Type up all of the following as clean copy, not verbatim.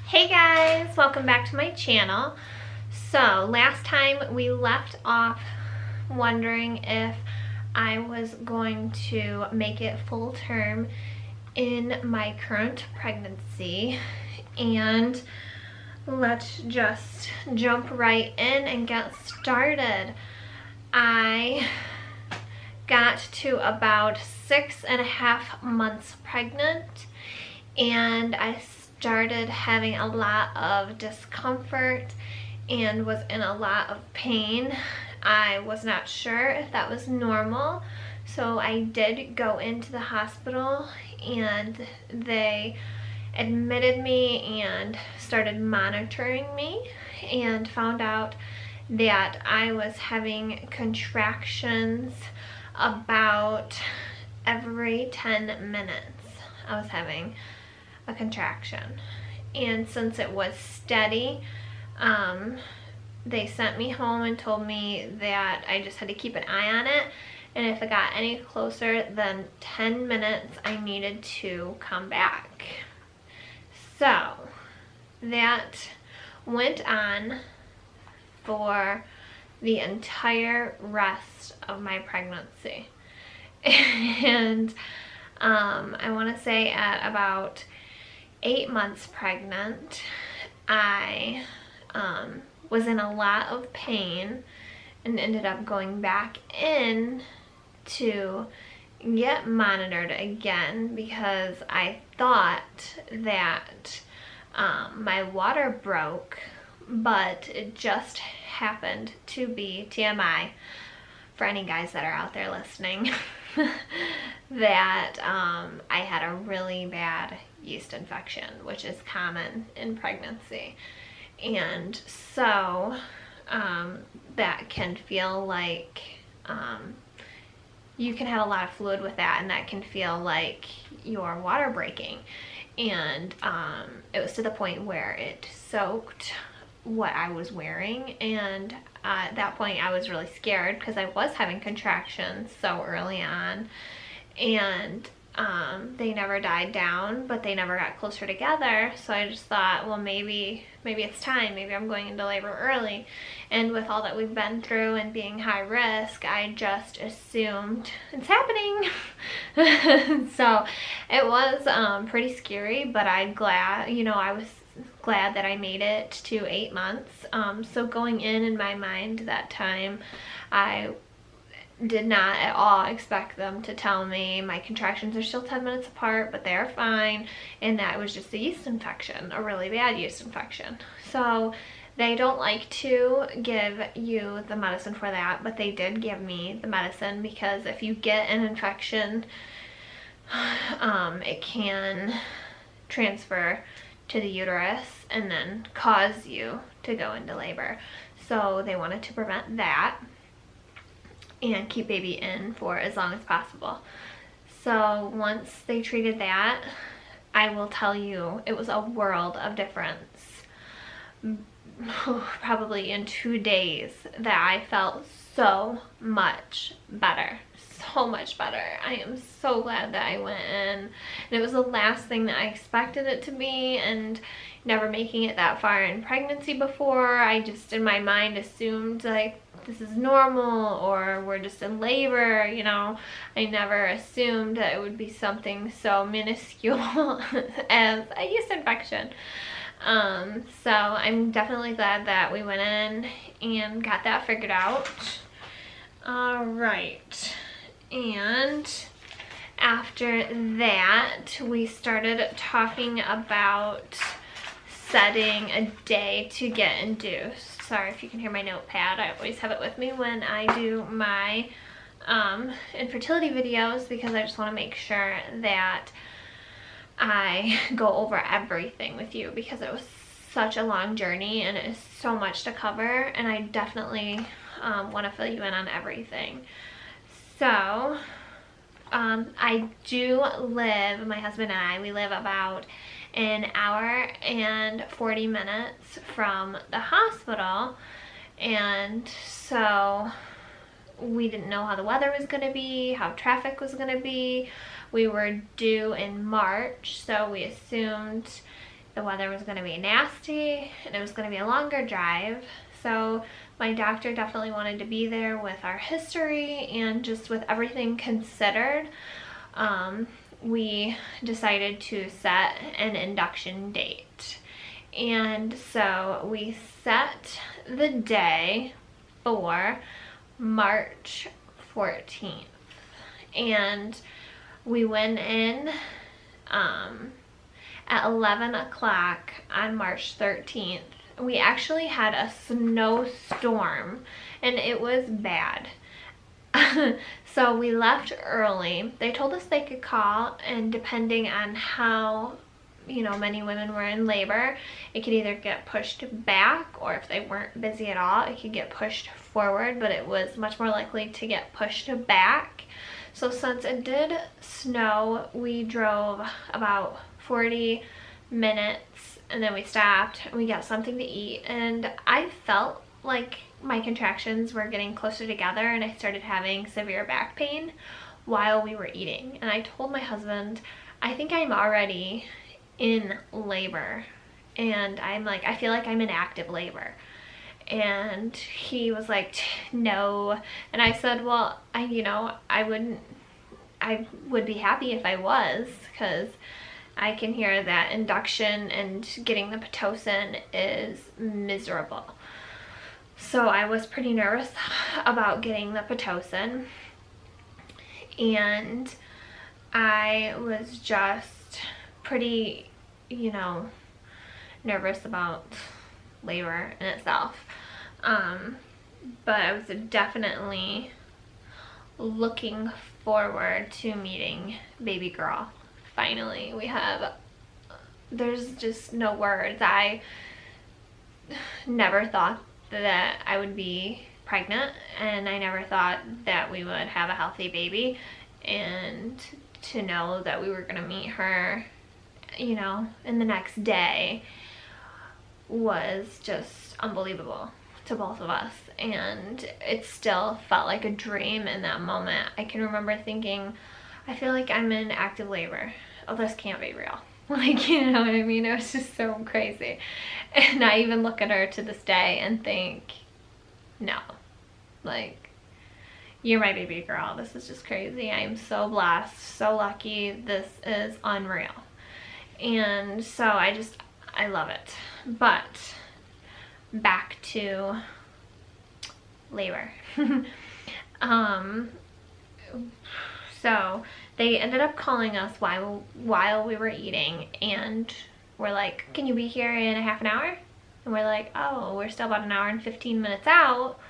Hey guys, welcome back to my channel. So last time we left off wondering if I was going to make it full term in my current pregnancy, and let's just jump right in and get started. I got to about 6.5 months pregnant, and I started having a lot of discomfort and was in a lot of pain. I was not sure if that was normal, so I did go into the hospital and they admitted me and started monitoring me and found out that I was having contractions about every 10 minutes. I was having a contraction, and since it was steady, they sent me home and told me that I just had to keep an eye on it, and if it got any closer than 10 minutes I needed to come back. So that went on for the entire rest of my pregnancy. And I want to say at about 8 months pregnant, I was in a lot of pain and ended up going back in to get monitored again because I thought that my water broke, but it just happened to be, TMI for any guys that are out there listening, that I had a really bad yeast infection, which is common in pregnancy. And so that can feel like you can have a lot of fluid with that, and that can feel like your water breaking. And it was to the point where it soaked what I was wearing, and at that point I was really scared because I was having contractions so early on, and they never died down, but they never got closer together. So I just thought, well, maybe it's time, maybe I'm going into labor early. And with all that we've been through and being high risk, I just assumed it's happening. So it was pretty scary, but I was glad that I made it to 8 months. So going in my mind that time, I did not at all expect them to tell me my contractions are still 10 minutes apart, but they're fine, and that it was just a yeast infection, a really bad yeast infection. So they don't like to give you the medicine for that, but they did give me the medicine because if you get an infection, it can transfer to the uterus and then cause you to go into labor. So they wanted to prevent that and keep baby in for as long as possible. So once they treated that, I will tell you, it was a world of difference. Probably in 2 days that I felt so much better. So much better. I am so glad that I went in. And it was the last thing that I expected it to be, and never making it that far in pregnancy before, I just in my mind assumed like this is normal or we're just in labor, you know. I never assumed that it would be something so minuscule as a yeast infection. So I'm definitely glad that we went in and got that figured out. All right. And after that, we started talking about setting a day to get induced. Sorry if you can hear my notepad. I always have it with me when I do my infertility videos because I just want to make sure that I go over everything with you because it was such a long journey and it is so much to cover, and I definitely want to fill you in on everything. So I do live, my husband and I, we live about an hour and 40 minutes from the hospital, and so we didn't know how the weather was going to be, how traffic was going to be. We were due in March, so we assumed the weather was going to be nasty and it was going to be a longer drive. So my doctor definitely wanted to be there with our history and just with everything considered. We decided to set an induction date. And so we set the day for March 14th. And we went in at 11 o'clock on March 13th. We actually had a snowstorm and it was bad. So we left early. They told us they could call, and depending on how many women were in labor, it could either get pushed back, or if they weren't busy at all, it could get pushed forward, but it was much more likely to get pushed back. So since it did snow, we drove about 40 minutes and then we stopped and we got something to eat, and I felt like my contractions were getting closer together and I started having severe back pain while we were eating. And I told my husband, I think I'm already in labor, and I'm like, I feel like I'm in active labor. And he was like, no. And I said, well, I would be happy if I was, because I can hear that induction and getting the Pitocin is miserable. So I was pretty nervous about getting the Pitocin, and I was just pretty, nervous about labor in itself. But I was definitely looking forward to meeting baby girl. Finally, there's just no words. I never thought that I would be pregnant, and I never thought that we would have a healthy baby, and to know that we were gonna meet her, in the next day was just unbelievable to both of us. And it still felt like a dream in that moment. I can remember thinking, I feel like I'm in active labor. Oh, this can't be real. Like, you know what I mean? It was just so crazy. And I even look at her to this day and think, no, like, you're my baby girl. This is just crazy. I am so blessed, so lucky. This is unreal. And so I love it. But back to labor. So they ended up calling us while we were eating, and we're like, can you be here in a half an hour? And we're like, oh, we're still about an hour and 15 minutes out,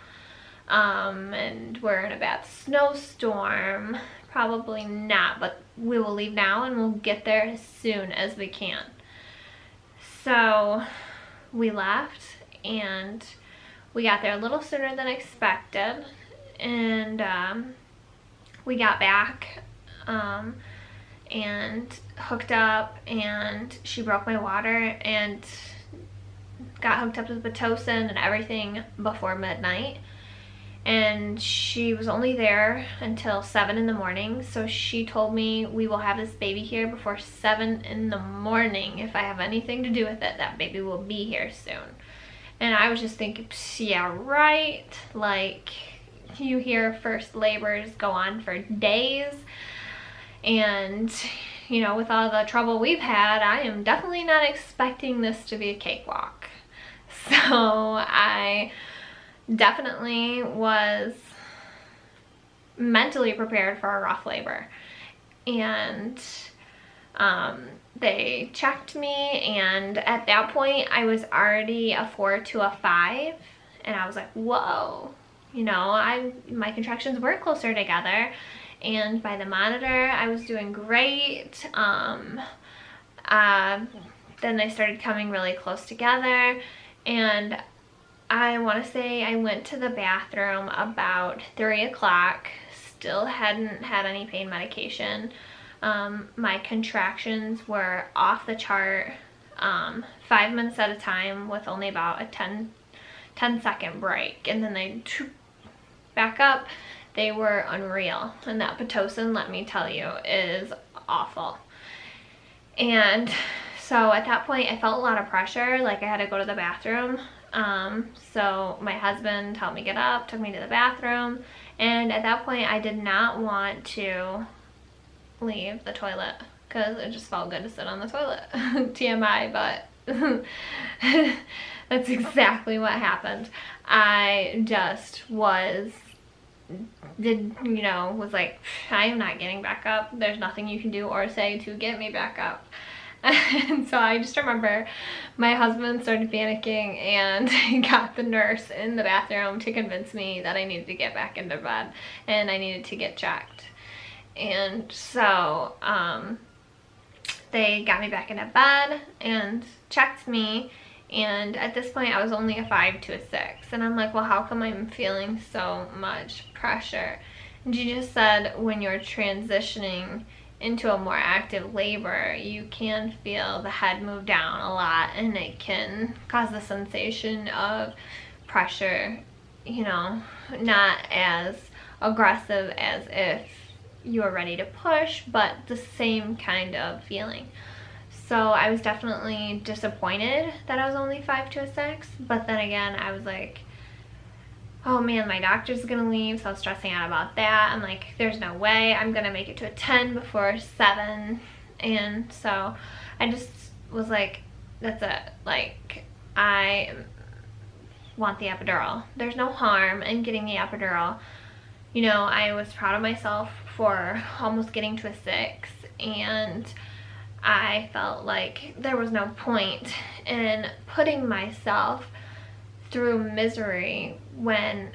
and we're in a bad snowstorm. Probably not, but we will leave now and we'll get there as soon as we can. So we left, and we got there a little sooner than expected, and we got back and hooked up, and she broke my water and got hooked up to the Pitocin and everything before midnight. And she was only there until 7 in the morning, so she told me, we will have this baby here before 7 in the morning. If I have anything to do with it, that baby will be here soon. And I was just thinking, yeah, right. Like, you hear first labors go on for days, and with all the trouble we've had, I am definitely not expecting this to be a cakewalk. So I definitely was mentally prepared for a rough labor. And they checked me, and at that point I was already a 4 to a 5, and I was like, whoa, my contractions were closer together, and by the monitor I was doing great. Then they started coming really close together, and I want to say I went to the bathroom about 3 o'clock, still hadn't had any pain medication. My contractions were off the chart, 5 minutes at a time with only about a 10-second break, and then they back up. They were unreal, and that Pitocin, let me tell you, is awful. And So at that point, I felt a lot of pressure, like I had to go to the bathroom. So my husband helped me get up, took me to the bathroom, and at that point, I did not want to leave the toilet because it just felt good to sit on the toilet. TMI, but that's exactly what happened. I just was like, I am not getting back up. There's nothing you can do or say to get me back up. And so I just remember my husband started panicking and he got the nurse in the bathroom to convince me that I needed to get back into bed and I needed to get checked. And so they got me back into bed and checked me, and at this point I was only a 5 to a 6, and I'm like, well, how come I'm feeling so much pressure? And she just said when you're transitioning into a more active labor, you can feel the head move down a lot, and it can cause the sensation of pressure, you know, not as aggressive as if you are ready to push, but the same kind of feeling. So I was definitely disappointed that I was only 5 to a 6, but then again, I was like, oh man, my doctor's gonna leave, so I was stressing out about that. I'm like, there's no way I'm gonna make it to a 10 before 7, and so I just was like, that's it. Like, I want the epidural. There's no harm in getting the epidural. You know, I was proud of myself for almost getting to a 6, and I felt like there was no point in putting myself through misery when,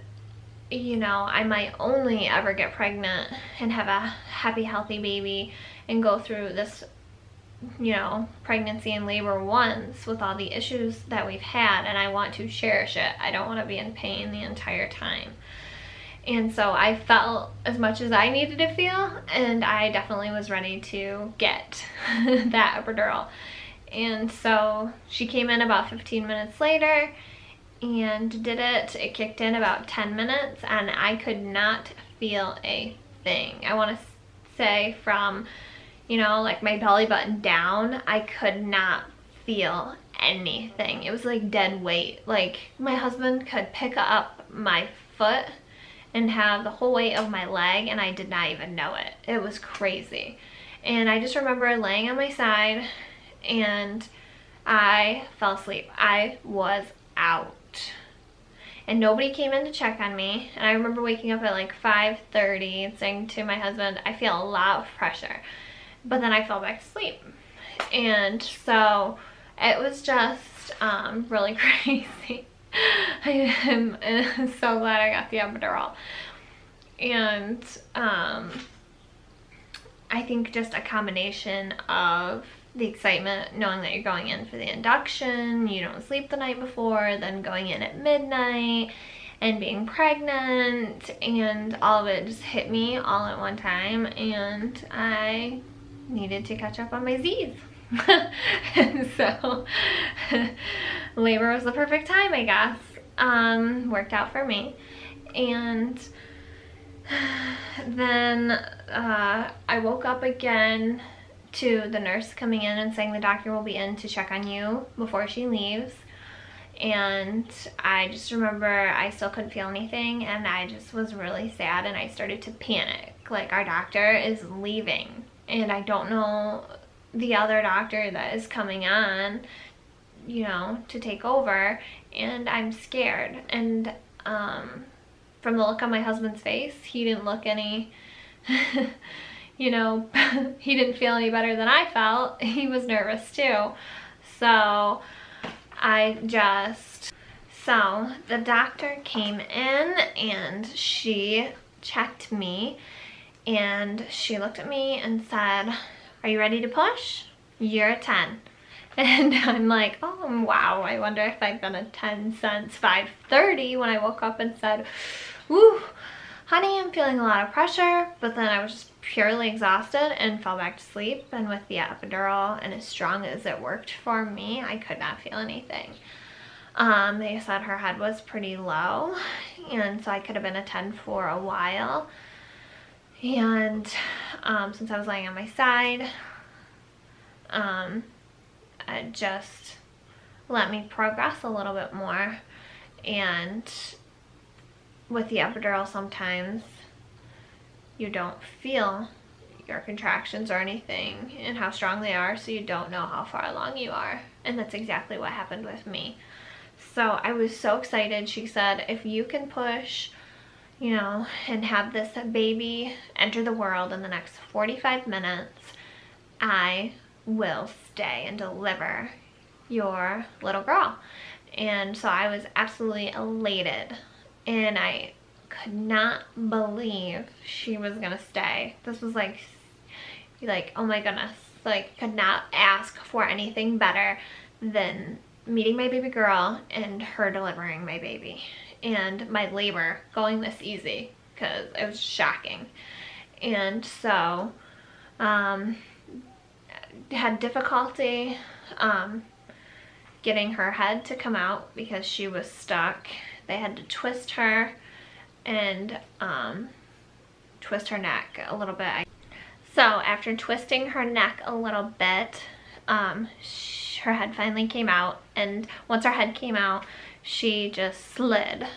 you know, I might only ever get pregnant and have a happy, healthy baby and go through this, you know, pregnancy and labor once with all the issues that we've had, and I want to cherish it. I don't want to be in pain the entire time. And so I felt as much as I needed to feel, and I definitely was ready to get that epidural. And so she came in about 15 minutes later and did it. It kicked in about 10 minutes, and I could not feel a thing. I want to say from, you know, like my belly button down, I could not feel anything. It was like dead weight. Like my husband could pick up my foot and have the whole weight of my leg, and I did not even know it. It was crazy. And I just remember laying on my side and I fell asleep. I was out. And nobody came in to check on me. And I remember waking up at like 5:30 and saying to my husband, I feel a lot of pressure. But then I fell back to sleep. And so it was just really crazy. I am so glad I got the epidural. And I think just a combination of the excitement, knowing that you're going in for the induction, you don't sleep the night before, then going in at midnight, and being pregnant, and all of it just hit me all at one time, and I needed to catch up on my Z's. And so labor was the perfect time, I guess. Worked out for me. And then I woke up again to the nurse coming in and saying the doctor will be in to check on you before she leaves. And I just remember I still couldn't feel anything, and I just was really sad, and I started to panic. Like, our doctor is leaving, and I don't know the other doctor that is coming on, you know, to take over, and I'm scared. And from the look on my husband's face, he didn't look any you know, he didn't feel any better than I felt. He was nervous too. So the doctor came in and she checked me, and she looked at me and said, are you ready to push? You're a 10. And I'm like, oh wow, I wonder if I've been a 10 since 5:30 when I woke up and said, woo, honey, I'm feeling a lot of pressure. But then I was just purely exhausted and fell back to sleep. And with the epidural, and as strong as it worked for me, I could not feel anything. They said her head was pretty low, and so I could have been a 10 for a while. And since I was laying on my side, just let me progress a little bit more. And with the epidural, sometimes you don't feel your contractions or anything and how strong they are, so you don't know how far along you are. And that's exactly what happened with me. So I was so excited. She said, if you can push, you know, and have this baby enter the world in the next 45 minutes, I will stay and deliver your little girl. And so I was absolutely elated, and I could not believe she was gonna stay. This was like, oh my goodness, like, could not ask for anything better than meeting my baby girl and her delivering my baby, and my labor going this easy, because it was shocking. And so had difficulty getting her head to come out because she was stuck. They had to twist her and twist her neck a little bit. So after twisting her neck a little bit, her head finally came out, and once her head came out, she just slid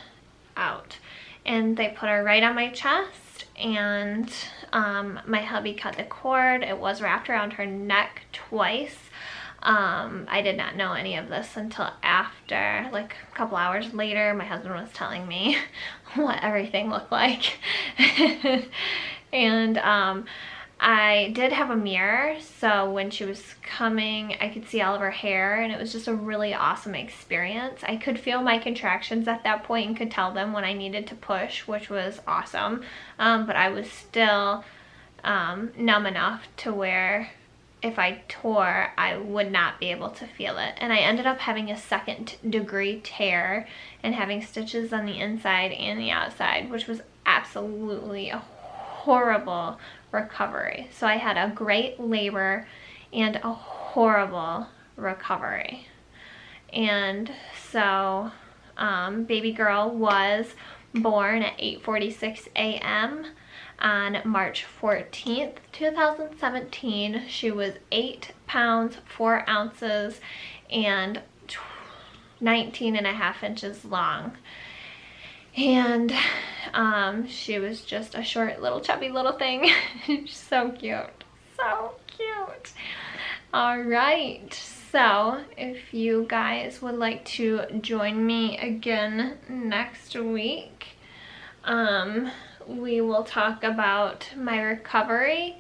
out. And they put her right on my chest, and my hubby cut the cord. It was wrapped around her neck twice. I did not know any of this until after, like a couple hours later. My husband was telling me what everything looked like. And I did have a mirror, so when she was coming, I could see all of her hair, and it was just a really awesome experience. I could feel my contractions at that point and could tell them when I needed to push, which was awesome. But I was still numb enough to where if I tore, I would not be able to feel it. And I ended up having a 2nd-degree tear and having stitches on the inside and the outside, which was absolutely a horrible recovery. So I had a great labor and a horrible recovery. And so baby girl was born at 8:46 a.m. on March 14th, 2017. She was 8 pounds, 4 ounces, and 19.5 inches long. And she was just a short little chubby little thing. So cute, so cute. All right, so if you guys would like to join me again next week, we will talk about my recovery,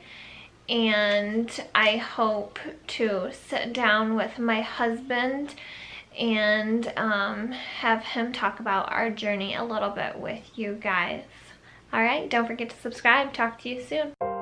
and I hope to sit down with my husband and have him talk about our journey a little bit with you guys. All right, don't forget to subscribe. Talk to you soon.